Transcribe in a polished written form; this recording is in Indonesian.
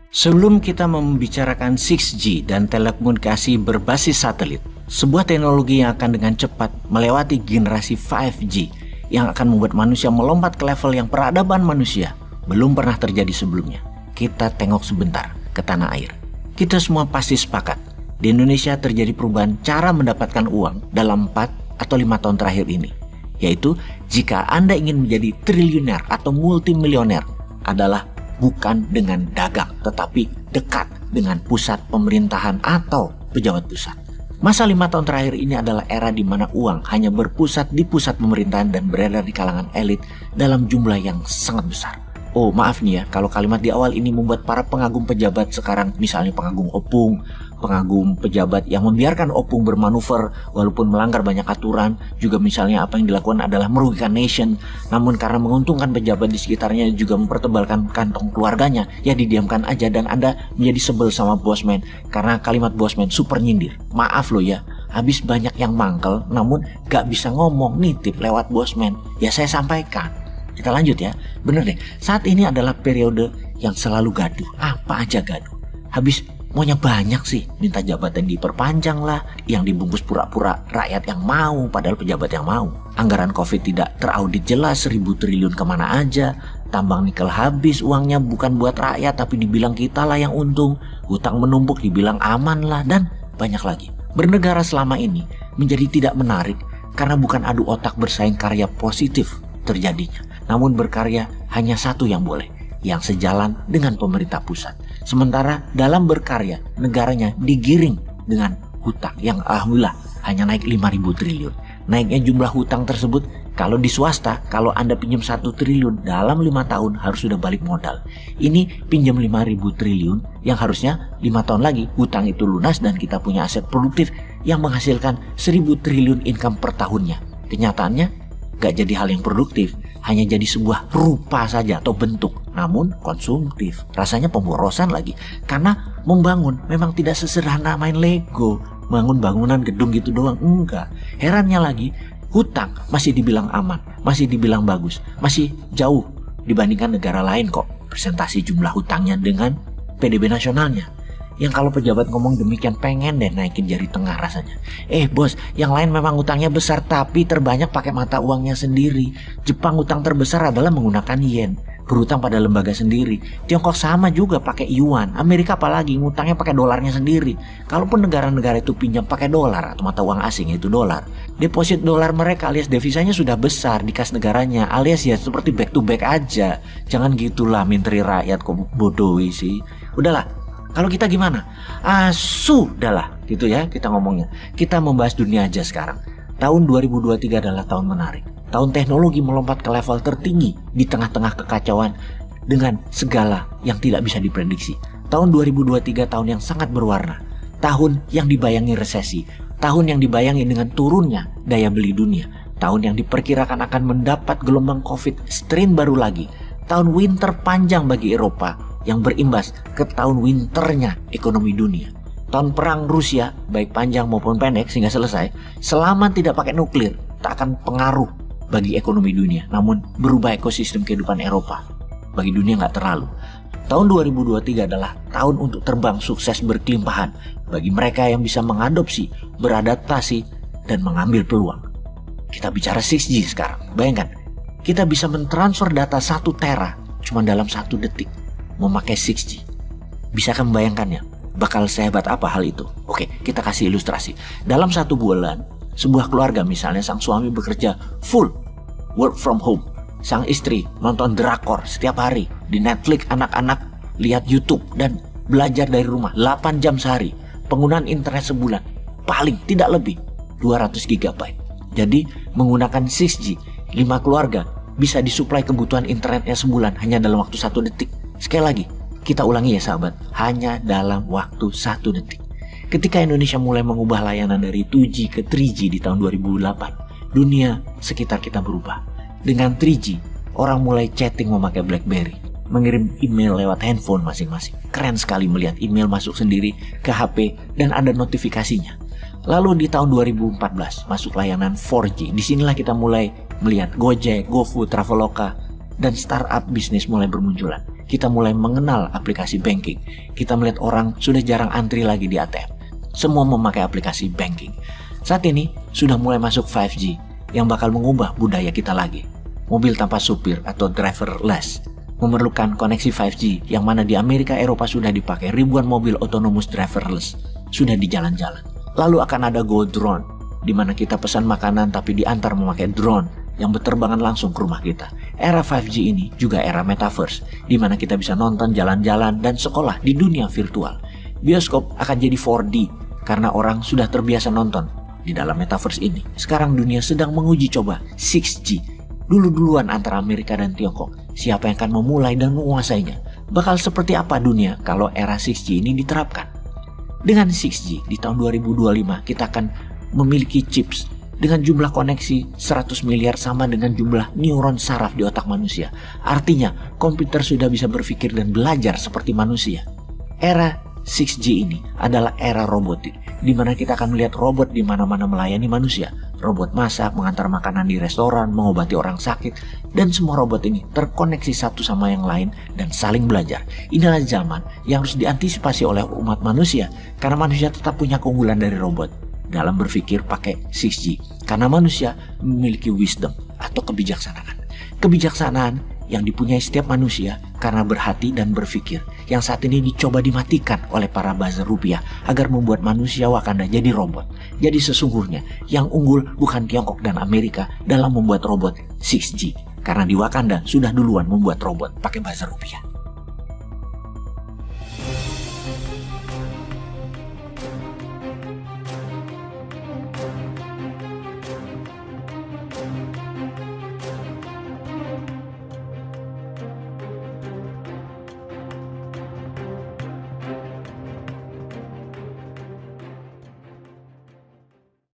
Sebelum kita membicarakan 6G dan telekomunikasi berbasis satelit, sebuah teknologi yang akan dengan cepat melewati generasi 5G yang akan membuat manusia melompat ke level yang peradaban manusia belum pernah terjadi sebelumnya. Kita tengok sebentar ke tanah air. Kita semua pasti sepakat, di Indonesia terjadi perubahan cara mendapatkan uang dalam 4 atau 5 tahun terakhir ini. Yaitu jika Anda ingin menjadi triliuner atau multimilioner adalah bukan dengan dagang, tetapi dekat dengan pusat pemerintahan atau pejabat pusat. Masa 5 tahun terakhir ini adalah era di mana uang hanya berpusat di pusat pemerintahan dan beredar di kalangan elit dalam jumlah yang sangat besar. Oh maaf nih ya, kalau kalimat di awal ini membuat para pengagum pejabat sekarang, misalnya pengagum opung, pengagum pejabat yang membiarkan opung bermanuver walaupun melanggar banyak aturan, juga misalnya apa yang dilakukan adalah merugikan nation, namun karena menguntungkan pejabat di sekitarnya juga mempertebalkan kantong keluarganya, ya didiamkan aja dan Anda menjadi sebel sama bosman karena kalimat bosman super nyindir. Maaf loh ya, habis banyak yang mangkel namun gak bisa ngomong nitip lewat bosman, ya saya sampaikan. Kita lanjut ya, bener deh, saat ini adalah periode yang selalu gaduh, apa aja gaduh. Habis maunya banyak sih, minta jabatan diperpanjang lah, yang dibungkus pura-pura rakyat yang mau, padahal pejabat yang mau. Anggaran Covid tidak teraudit jelas, 1.000 triliun kemana aja, tambang nikel habis, uangnya bukan buat rakyat tapi dibilang kita lah yang untung, hutang menumpuk dibilang aman lah, dan banyak lagi. Bernegara selama ini menjadi tidak menarik karena bukan adu otak bersaing karya positif terjadinya. Namun berkarya hanya satu yang boleh, yang sejalan dengan pemerintah pusat. Sementara dalam berkarya, negaranya digiring dengan hutang yang alhamdulillah hanya naik 5.000 triliun. Naiknya jumlah hutang tersebut, kalau di swasta, kalau Anda pinjam 1 triliun dalam 5 tahun harus sudah balik modal. Ini pinjam 5.000 triliun yang harusnya 5 tahun lagi hutang itu lunas dan kita punya aset produktif yang menghasilkan 1.000 triliun income per tahunnya. Kenyataannya gak jadi hal yang produktif, hanya jadi sebuah rupa saja atau bentuk, namun konsumtif. Rasanya pemborosan lagi, karena membangun memang tidak sesederhana main Lego, bangun bangunan gedung gitu doang, enggak. Herannya lagi, hutang masih dibilang aman, masih dibilang bagus, masih jauh dibandingkan negara lain kok presentasi jumlah hutangnya dengan PDB nasionalnya. Yang kalau pejabat ngomong demikian pengen deh naikin jari tengah rasanya. Bos, yang lain memang utangnya besar tapi terbanyak pakai mata uangnya sendiri. Jepang utang terbesar adalah menggunakan yen, berutang pada lembaga sendiri. Tiongkok sama juga pakai yuan. Amerika apalagi ngutangnya pakai dolarnya sendiri. Kalaupun negara-negara itu pinjam pakai dolar atau mata uang asing yaitu dolar, deposit dolar mereka alias devisanya sudah besar di kas negaranya, alias ya seperti back to back aja. Jangan gitulah menteri rakyat kok bodohi sih. Udahlah. Kalau kita gimana? Sudahlah gitu ya kita ngomongnya. Kita membahas dunia aja sekarang. Tahun 2023 adalah tahun menarik. Tahun teknologi melompat ke level tertinggi di tengah-tengah kekacauan dengan segala yang tidak bisa diprediksi. Tahun 2023 tahun yang sangat berwarna. Tahun yang dibayangi resesi. Tahun yang dibayangi dengan turunnya daya beli dunia. Tahun yang diperkirakan akan mendapat gelombang Covid strain baru lagi. Tahun winter panjang bagi Eropa yang berimbas ke tahun winternya ekonomi dunia. Tahun perang Rusia, baik panjang maupun pendek sehingga selesai, selama tidak pakai nuklir, tak akan pengaruh bagi ekonomi dunia, namun berubah ekosistem kehidupan Eropa. Bagi dunia nggak terlalu. Tahun 2023 adalah tahun untuk terbang sukses berkelimpahan bagi mereka yang bisa mengadopsi, beradaptasi, dan mengambil peluang. Kita bicara 6G sekarang, bayangkan, kita bisa mentransfer data 1 tera cuma dalam 1 detik. Memakai 6G. Bisakah membayangkannya? Bakal sehebat apa hal itu? Oke, kita kasih ilustrasi. Dalam 1 bulan, sebuah keluarga misalnya sang suami bekerja full work from home. Sang istri nonton drakor setiap hari di Netflix, anak-anak lihat YouTube dan belajar dari rumah 8 jam sehari. Penggunaan internet sebulan paling tidak lebih 200 GB. Jadi menggunakan 6G, 5 keluarga bisa disuplai kebutuhan internetnya sebulan hanya dalam waktu 1 detik. Sekali lagi, kita ulangi ya sahabat, hanya dalam waktu 1 detik. Ketika Indonesia mulai mengubah layanan dari 2G ke 3G di tahun 2008, dunia sekitar kita berubah. Dengan 3G, orang mulai chatting memakai BlackBerry, mengirim email lewat handphone masing-masing. Keren sekali melihat email masuk sendiri ke HP dan ada notifikasinya. Lalu di tahun 2014 masuk layanan 4G. Disinilah kita mulai melihat Gojek, GoFood, Traveloka, dan startup bisnis mulai bermunculan. kita mulai mengenal aplikasi banking. Kita melihat orang sudah jarang antri lagi di ATM. Semua memakai aplikasi banking. Saat ini sudah mulai masuk 5G yang bakal mengubah budaya kita lagi. Mobil tanpa supir atau driverless memerlukan koneksi 5G yang mana di Amerika Eropa sudah dipakai ribuan mobil otonomus driverless sudah di jalan-jalan. Lalu akan ada Go Drone di mana kita pesan makanan tapi diantar memakai drone yang berterbangan langsung ke rumah kita. Era 5G ini juga era metaverse di mana kita bisa nonton, jalan-jalan dan sekolah di dunia virtual. Bioskop akan jadi 4D karena orang sudah terbiasa nonton di dalam metaverse ini. Sekarang dunia sedang menguji coba 6G. Dulu-duluan antara Amerika dan Tiongkok, siapa yang akan memulai dan menguasainya? Bakal seperti apa dunia kalau era 6G ini diterapkan? Dengan 6G di tahun 2025 kita akan memiliki chips dengan jumlah koneksi 100 miliar sama dengan jumlah neuron saraf di otak manusia. Artinya komputer sudah bisa berpikir dan belajar seperti manusia. Era 6G ini adalah era robotik, di mana kita akan melihat robot di mana-mana melayani manusia. Robot masak, mengantar makanan di restoran, mengobati orang sakit, dan semua robot ini terkoneksi satu sama yang lain dan saling belajar. Inilah zaman yang harus diantisipasi oleh umat manusia, karena manusia tetap punya keunggulan dari robot dalam berpikir pakai 6G. Karena manusia memiliki wisdom atau kebijaksanaan. Kebijaksanaan yang dipunyai setiap manusia karena berhati dan berpikir, yang saat ini dicoba dimatikan oleh para buzzer rupiah agar membuat manusia Wakanda jadi robot. Jadi sesungguhnya yang unggul bukan Tiongkok dan Amerika dalam membuat robot 6G, karena di Wakanda sudah duluan membuat robot pakai buzzer rupiah.